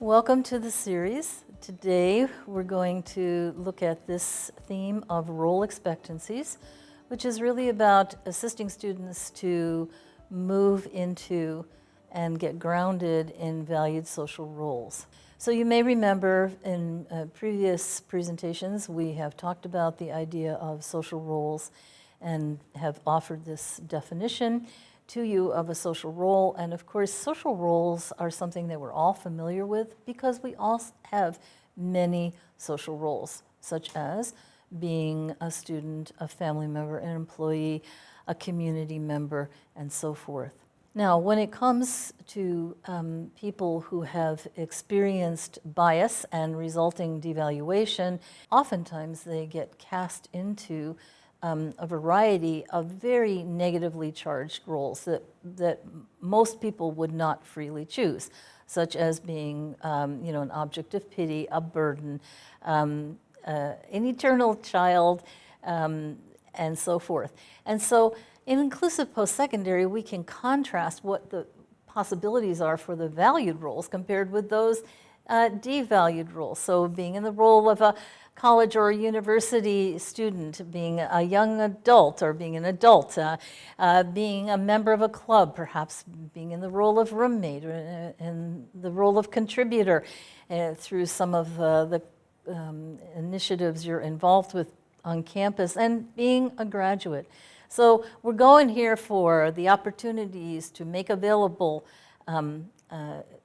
Welcome to the series. Today we're going to look at this theme of role expectancies, which is really about assisting students to move into and get grounded in valued social roles. So you may remember in previous presentations we have talked about the idea of social roles and have offered this definition to you of a social role. And of course, social roles are something that we're all familiar with because we all have many social roles, such as being a student, a family member, an employee, a community member, and so forth. Now, when it comes to people who have experienced bias and resulting devaluation, oftentimes they get cast into a variety of very negatively charged roles that most people would not freely choose, such as being an object of pity, a burden, an eternal child, and so forth. And so in inclusive post-secondary, we can contrast what the possibilities are for the valued roles compared with those devalued roles. So being in the role of a college or a university student, being a young adult or being an adult, being a member of a club, perhaps being in the role of roommate or in the role of contributor through some of the initiatives you're involved with on campus, and being a graduate. So we're going here for the opportunities to make available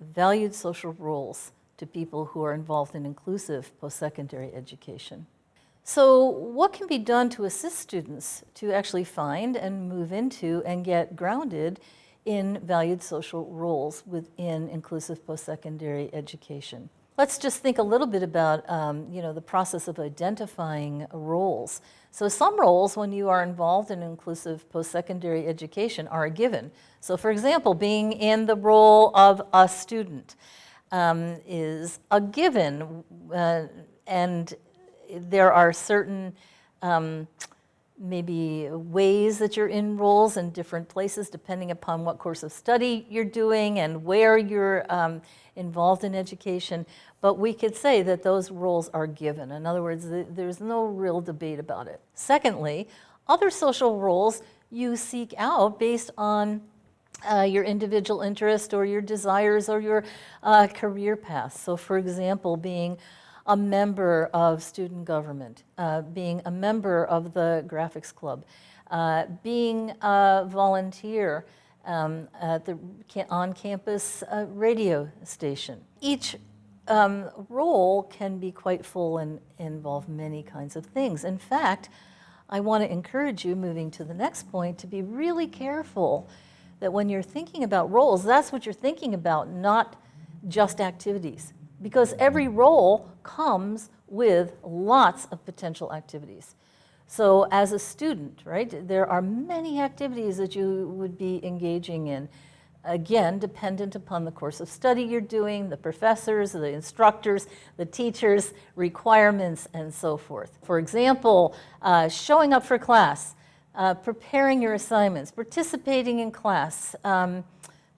valued social roles to people who are involved in inclusive post-secondary education. So what can be done to assist students to actually find and move into and get grounded in valued social roles within inclusive post-secondary education? Let's just think a little bit about the process of identifying roles. So some roles, when you are involved in inclusive post-secondary education, are a given. So for example, being in the role of a student is a given, and there are certain maybe ways that you're in roles in different places depending upon what course of study you're doing and where you're involved in education, but we could say that those roles are given. In other words, there's no real debate about it. Secondly, other social roles you seek out based on your individual interest or your desires or your career path. So for example, being a member of student government, being a member of the graphics club, being a volunteer at the on-campus radio station. Each role can be quite full and involve many kinds of things. In fact, I want to encourage you, moving to the next point, to be really careful that when you're thinking about roles, that's what you're thinking about, not just activities. Because every role comes with lots of potential activities. So as a student, right, there are many activities that you would be engaging in. Again, dependent upon the course of study you're doing, the professors, the instructors, the teachers, requirements, and so forth. For example, showing up for class, preparing your assignments, participating in class,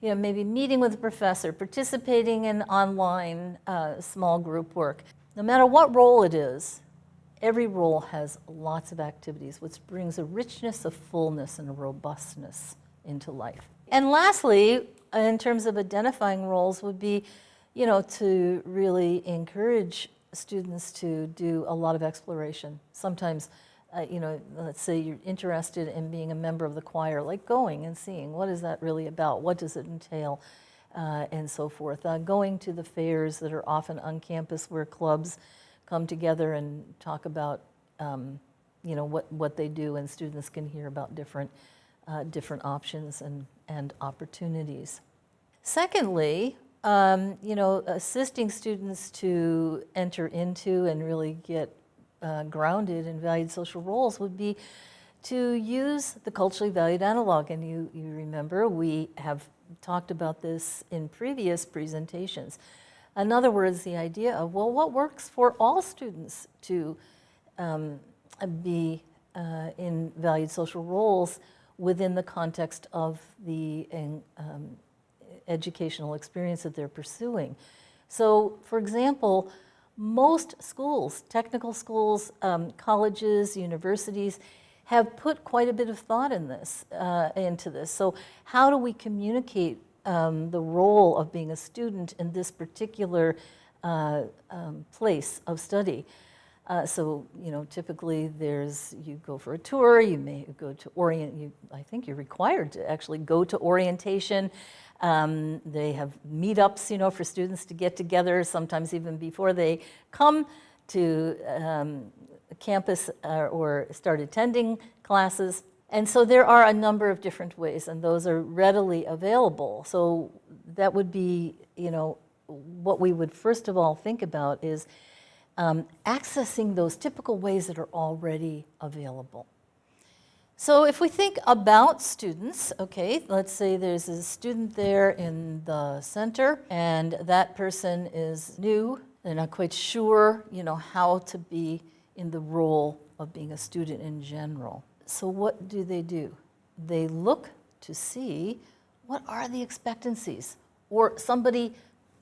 maybe meeting with a professor, participating in online small group work. No matter what role it is, every role has lots of activities, which brings a richness, a fullness, and a robustness into life. And lastly, in terms of identifying roles, would be, to really encourage students to do a lot of exploration. Sometimes, let's say you're interested in being a member of the choir, like going and seeing what is that really about, what does it entail, and so forth. Going to the fairs that are often on campus where clubs come together and talk about, what they do, and students can hear about different options and opportunities. Secondly, assisting students to enter into and really get grounded in valued social roles would be to use the culturally valued analog. And you remember we have talked about this in previous presentations. In other words, the idea of, well, what works for all students to be in valued social roles within the context of the educational experience that they're pursuing. So, for example, most schools, technical schools, colleges, universities, have put quite a bit of thought into this. So how do we communicate the role of being a student in this particular place of study? So, typically you go for a tour, you may go to I think you're required to actually go to orientation. They have meetups, for students to get together, sometimes even before they come to campus or start attending classes. And so there are a number of different ways, and those are readily available. So that would be, what we would first of all think about is accessing those typical ways that are already available. So if we think about students, okay, let's say there's a student there in the center, and that person is new. They're not quite sure, how to be in the role of being a student in general. So what do? They look to see what are the expectancies. Or somebody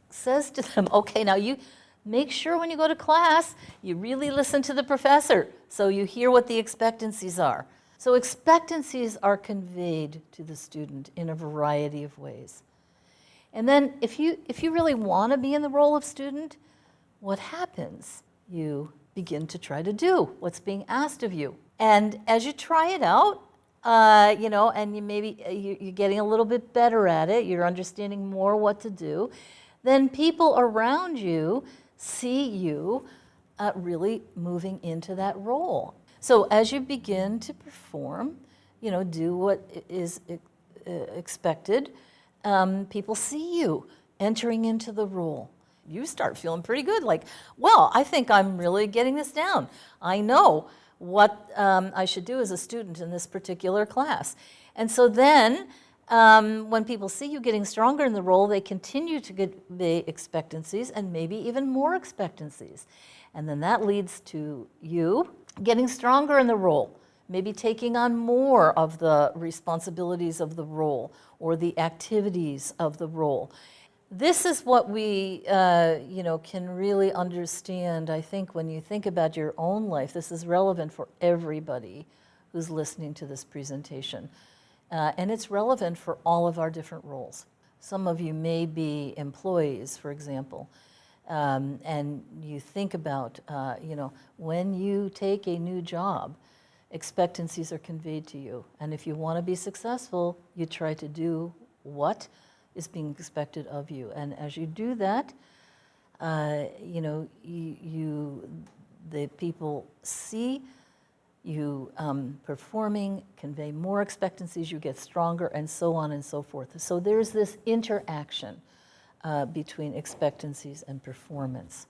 says to them, okay, now you make sure when you go to class, you really listen to the professor so you hear what the expectancies are. So expectancies are conveyed to the student in a variety of ways. And then if you really want to be in the role of student, what happens? You begin to try to do what's being asked of you. And as you try it out, and you're getting a little bit better at it, you're understanding more what to do, then people around you see you really moving into that role. So as you begin to perform, do what is expected, people see you entering into the role. You start feeling pretty good, like, well, I think I'm really getting this down. I know what I should do as a student in this particular class. And so then, when people see you getting stronger in the role, they continue to get the expectancies and maybe even more expectancies. And then that leads to you getting stronger in the role, maybe taking on more of the responsibilities of the role or the activities of the role. This is what we can really understand, I think, when you think about your own life. This is relevant for everybody who's listening to this presentation. And it's relevant for all of our different roles. Some of you may be employees, for example, and you think about, when you take a new job, expectancies are conveyed to you. And if you want to be successful, you try to do what is being expected of you. And as you do that, the people see you performing, convey more expectancies, you get stronger, and so on and so forth. So there's this interaction between expectancies and performance.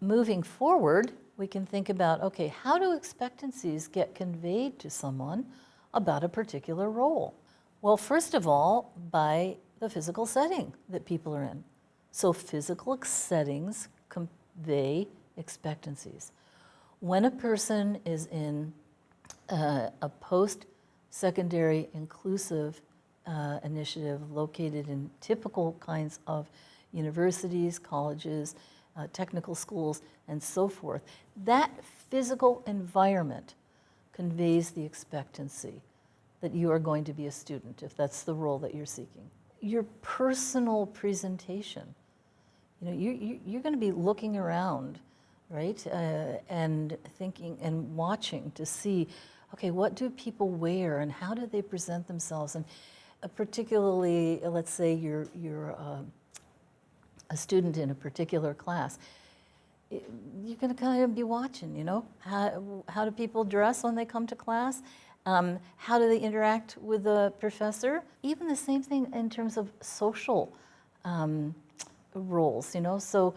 Moving forward, we can think about, okay, how do expectancies get conveyed to someone about a particular role? Well, first of all, by the physical setting that people are in. So physical settings convey expectancies. When a person is in a post-secondary inclusive initiative located in typical kinds of universities, colleges, technical schools, and so forth, that physical environment conveys the expectancy that you are going to be a student, if that's the role that you're seeking. Your personal presentation, you're going to be looking around, right, and thinking and watching to see, okay, what do people wear and how do they present themselves? And particularly, let's say you're a student in a particular class, you're going to kind of be watching, how do people dress when they come to class? How do they interact with the professor? Even the same thing in terms of social roles, so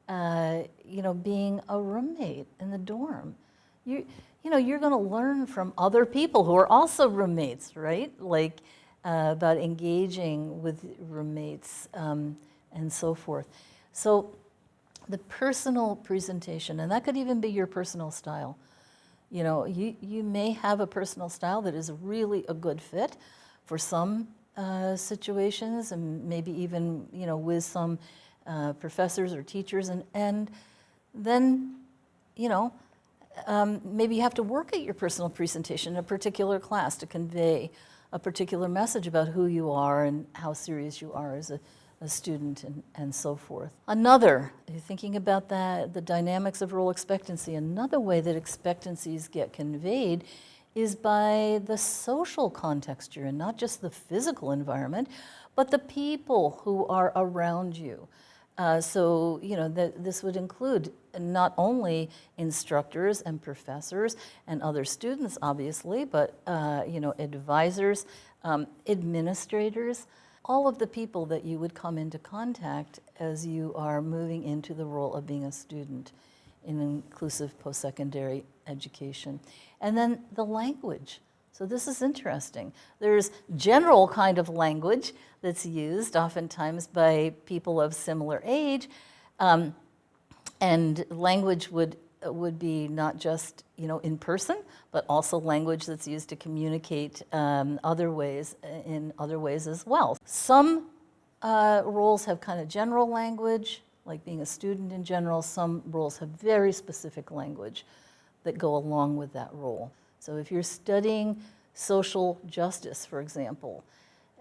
being a roommate in the dorm, you're going to learn from other people who are also roommates, right? Like about engaging with roommates and so forth. So the personal presentation, and that could even be your personal style. You may have a personal style that is really a good fit for some situations, and maybe even with some professors or teachers, and then, you know, maybe you have to work at your personal presentation in a particular class to convey a particular message about who you are and how serious you are as a student, and so forth. Another, thinking about the dynamics of role expectancy, another way that expectancies get conveyed is by the social context you're in, not just the physical environment, but the people who are around you. So, you know, this would include not only instructors and professors and other students, obviously, but, you know, advisors, administrators, all of the people that you would come into contact as you are moving into the role of being a student in inclusive post-secondary education. And then the language. So this is interesting. There's general kind of language that's used oftentimes by people of similar age, and language would be not just, you know, in person, but also language that's used to communicate in other ways as well. Some roles have kind of general language, like being a student in general. Some roles have very specific language that go along with that role. So if you're studying social justice, for example,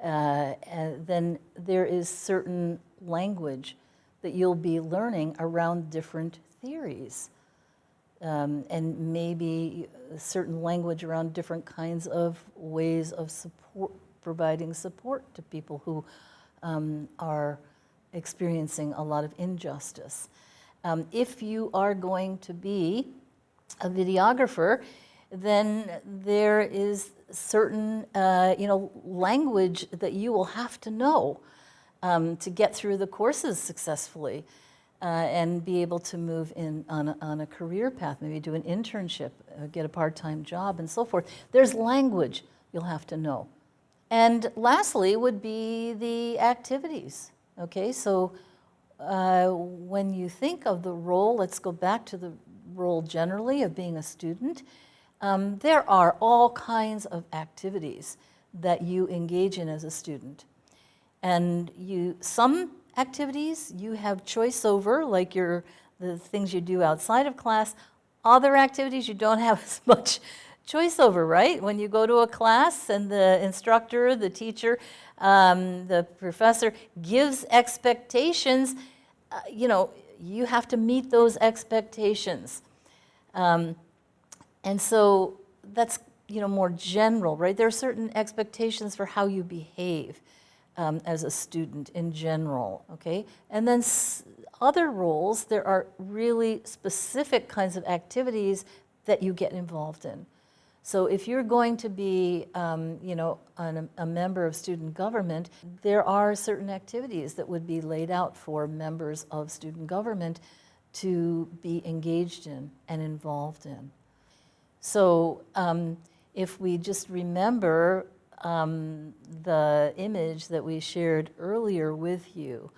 then there is certain language that you'll be learning around different theories. And maybe certain language around different kinds of ways of support, providing support to people who are experiencing a lot of injustice. If you are going to be a videographer, then there is certain you know, language that you will have to know to get through the courses successfully. And be able to move in on a career path, maybe do an internship, get a part-time job, and so forth. There's language you'll have to know. And lastly would be the activities. Okay, so when you think of the role, let's go back to the role generally of being a student. There are all kinds of activities that you engage in as a student. And some activities you have choice over, like the things you do outside of class. Other activities you don't have as much choice over, right? When you go to a class and the instructor, the teacher, the professor gives expectations, you know, you have to meet those expectations. And so that's, you know, more general, right? There are certain expectations for how you behave as a student in general, okay? And then other roles, there are really specific kinds of activities that you get involved in. So if you're going to be, you know, a member of student government, there are certain activities that would be laid out for members of student government to be engaged in and involved in. So if we just remember the image that we shared earlier with you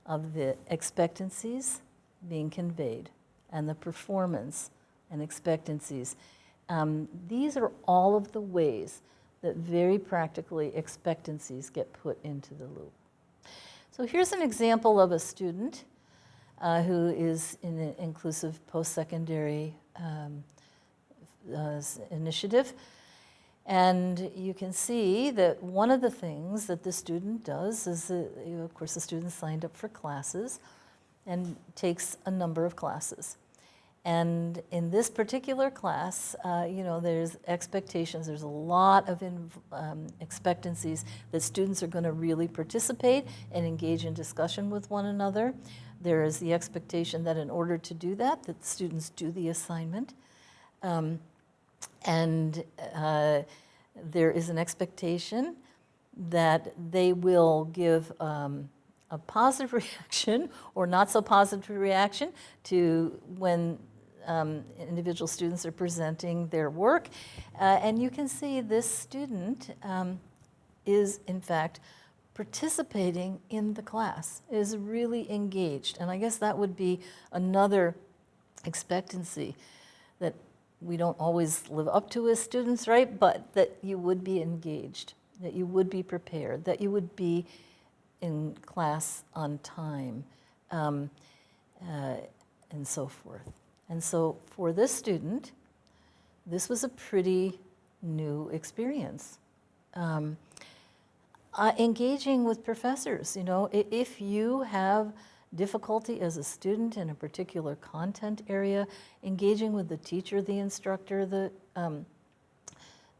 of the expectancies being conveyed and the performance and expectancies, these are all of the ways that very practically expectancies get put into the loop. So here's an example of a student who is in an inclusive post-secondary initiative. And you can see that one of the things that the student does is, of course, the student signed up for classes and takes a number of classes. And in this particular class, you know, there's expectations, there's a lot of expectancies that students are going to really participate and engage in discussion with one another. There is the expectation that in order to do that, that students do the assignment. And there is an expectation that they will give a positive reaction or not so positive reaction to when individual students are presenting their work. And you can see this student is, in fact, participating in the class, is really engaged. And I guess that would be another expectancy that we don't always live up to as students, right? But that you would be engaged, that you would be prepared, that you would be in class on time, um, and so forth. And so for this student, this was a pretty new experience. Engaging with professors, if you have difficulty as a student in a particular content area, engaging with the teacher, the instructor, the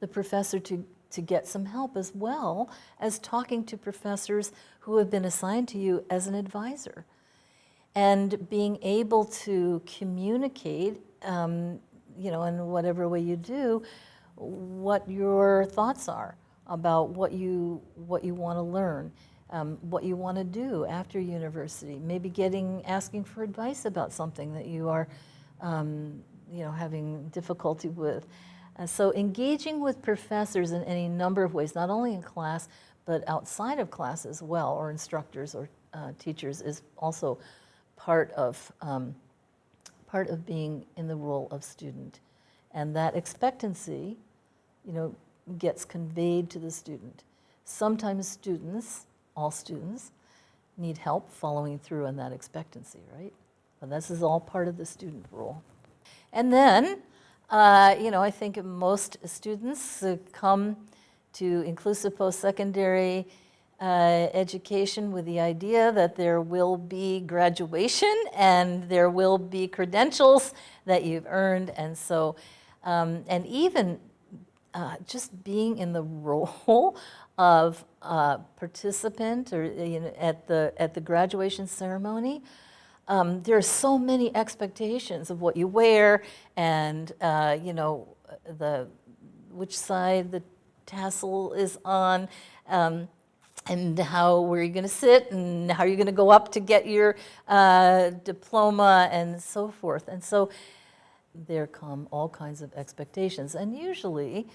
professor to get some help, as well as talking to professors who have been assigned to you as an advisor. And being able to communicate, in whatever way you do, what your thoughts are about what you want to learn, what you want to do after university. Maybe asking for advice about something that you are, having difficulty with. So engaging with professors in any number of ways, not only in class, but outside of class as well, or instructors or teachers, is also part of being in the role of student. And that expectancy, gets conveyed to the student. Sometimes students, all students, need help following through on that expectancy, right? But this is all part of the student role. And then, I think most students come to inclusive post-secondary education with the idea that there will be graduation and there will be credentials that you've earned. And so, and even just being in the role of participant, or at the graduation ceremony, there are so many expectations of what you wear, and which side the tassel is on, and where you're going to sit, and how you're going to go up to get your diploma, and so forth. And so there come all kinds of expectations. And usually,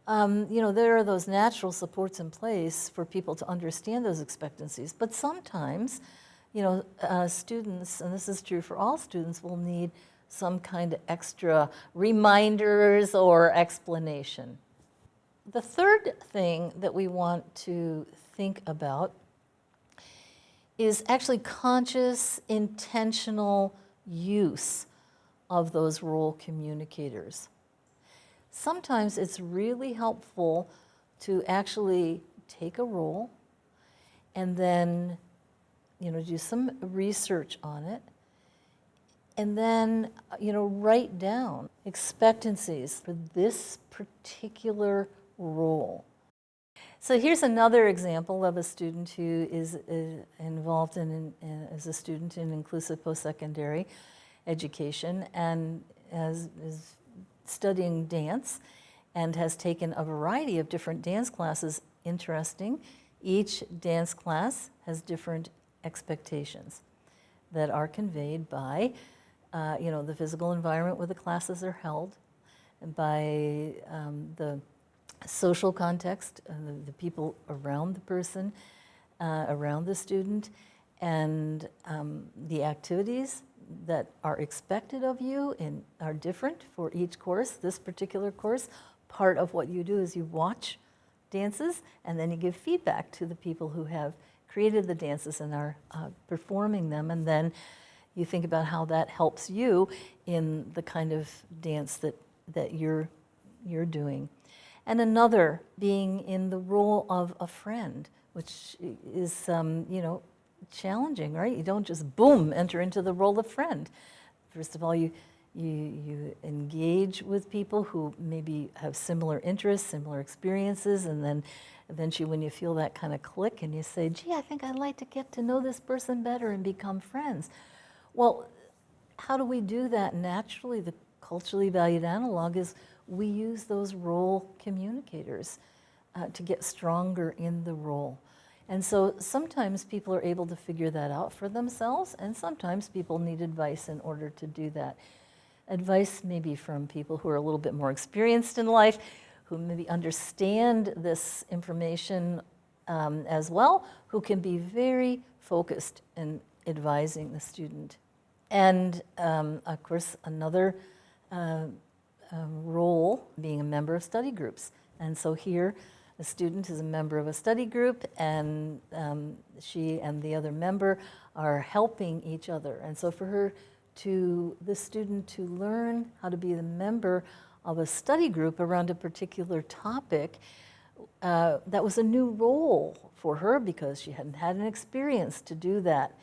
there are those natural supports in place for people to understand those expectancies. But sometimes, students, and this is true for all students, will need some kind of extra reminders or explanation. The third thing that we want to think about is actually conscious, intentional use of those role communicators. Sometimes it's really helpful to actually take a role and then, do some research on it, and then, write down expectancies for this particular role. So here's another example of a student who is involved as a student in inclusive post-secondary education, and is studying dance, and has taken a variety of different dance classes. Interesting, each dance class has different expectations that are conveyed by the physical environment where the classes are held, and by the social context, the people around the person, around the student, and the activities that are expected of you are different for each course. This particular course, part of what you do is you watch dances, and then you give feedback to the people who have created the dances and are performing them, and then you think about how that helps you in the kind of dance that you're doing. And another, being in the role of a friend, which is challenging, right? You don't just boom enter into the role of friend. First of all, you engage with people who maybe have similar interests, similar experiences, and then eventually when you feel that kind of click and you say, gee, I think I'd like to get to know this person better and become friends. Well, how do we do that naturally? The culturally valued analog is we use those role communicators to get stronger in the role. And so sometimes people are able to figure that out for themselves, and sometimes people need advice in order to do that. Advice maybe from people who are a little bit more experienced in life, who maybe understand this information as well, who can be very focused in advising the student. And of course, another role being a member of study groups. And so here, The student is a member of a study group, and she and the other member are helping each other. And so for the student to learn how to be the member of a study group around a particular topic, that was a new role for her because she hadn't had an experience to do that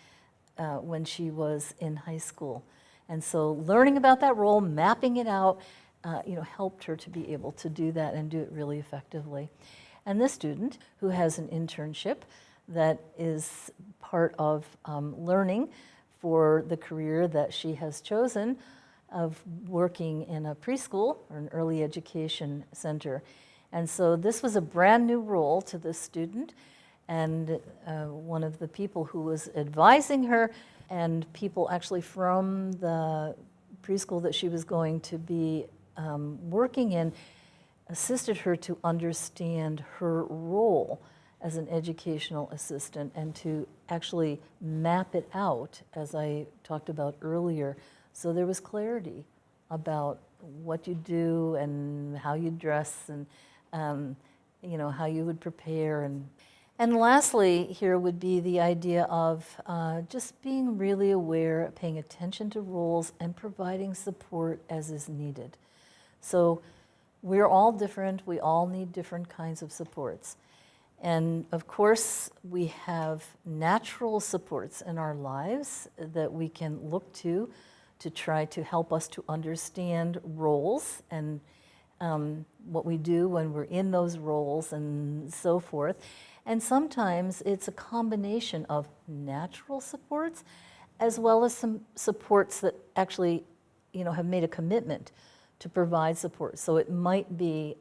when she was in high school. And so learning about that role, mapping it out, helped her to be able to do that and do it really effectively. And this student, who has an internship that is part of learning for the career that she has chosen of working in a preschool or an early education center. And so this was a brand new role to this student, and one of the people who was advising her and people actually from the preschool that she was going to be working in assisted her to understand her role as an educational assistant and to actually map it out, as I talked about earlier. So there was clarity about what you do and how you dress and how you would prepare. And lastly, here would be the idea of just being really aware, paying attention to roles, and providing support as is needed. So we're all different. We all need different kinds of supports. And of course, we have natural supports in our lives that we can look to try to help us to understand roles and what we do when we're in those roles and so forth. And sometimes it's a combination of natural supports as well as some supports that actually, have made a commitment to provide support. So it might be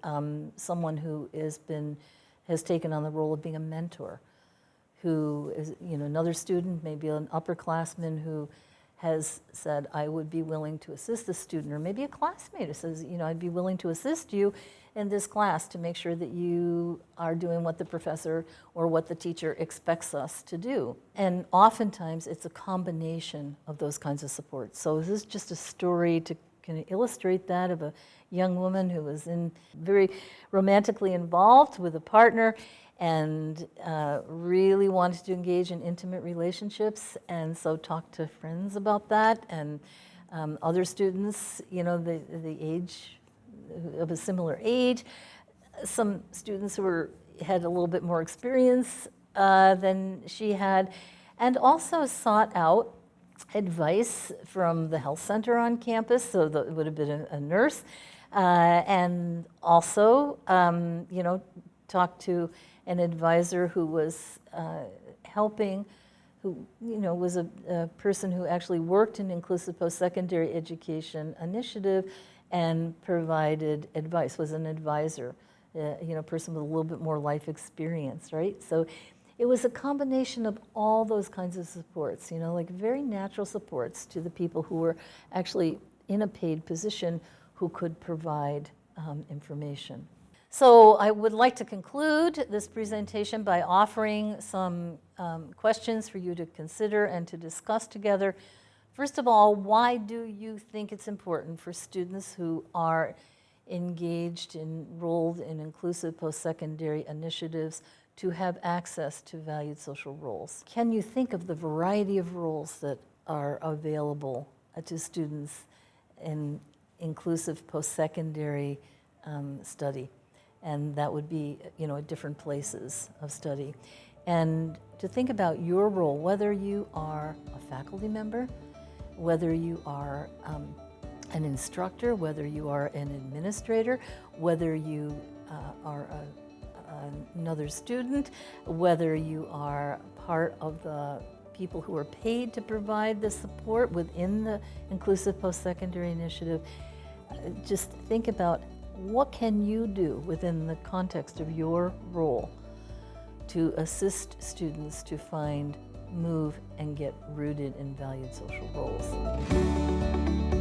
someone who has taken on the role of being a mentor, who is, another student, maybe an upperclassman who has said, I would be willing to assist the student, or maybe a classmate who says, I'd be willing to assist you in this class to make sure that you are doing what the professor or what the teacher expects us to do. And oftentimes it's a combination of those kinds of supports. So this is just a story to kind of illustrate that of a young woman who was very romantically involved with a partner and really wanted to engage in intimate relationships, and so talked to friends about that, and other students, the age of a similar age, some students who had a little bit more experience than she had, and also sought out advice from the health center on campus, so it would have been a nurse, and also, talked to an advisor who was helping, who was a person who actually worked in inclusive post-secondary education initiative and provided advice, was an advisor, a person with a little bit more life experience, right? So it was a combination of all those kinds of supports, like very natural supports to the people who were actually in a paid position who could provide information. So I would like to conclude this presentation by offering some questions for you to consider and to discuss together. First of all, why do you think it's important for students who are enrolled in inclusive post-secondary initiatives to have access to valued social roles? Can you think of the variety of roles that are available to students in inclusive post-secondary study? And that would be, at different places of study. And to think about your role, whether you are a faculty member, whether you are an instructor, whether you are an administrator, whether you are another student, whether you are part of the people who are paid to provide the support within the inclusive post-secondary initiative, just think about what can you do within the context of your role to assist students to find, move, and get rooted in valued social roles.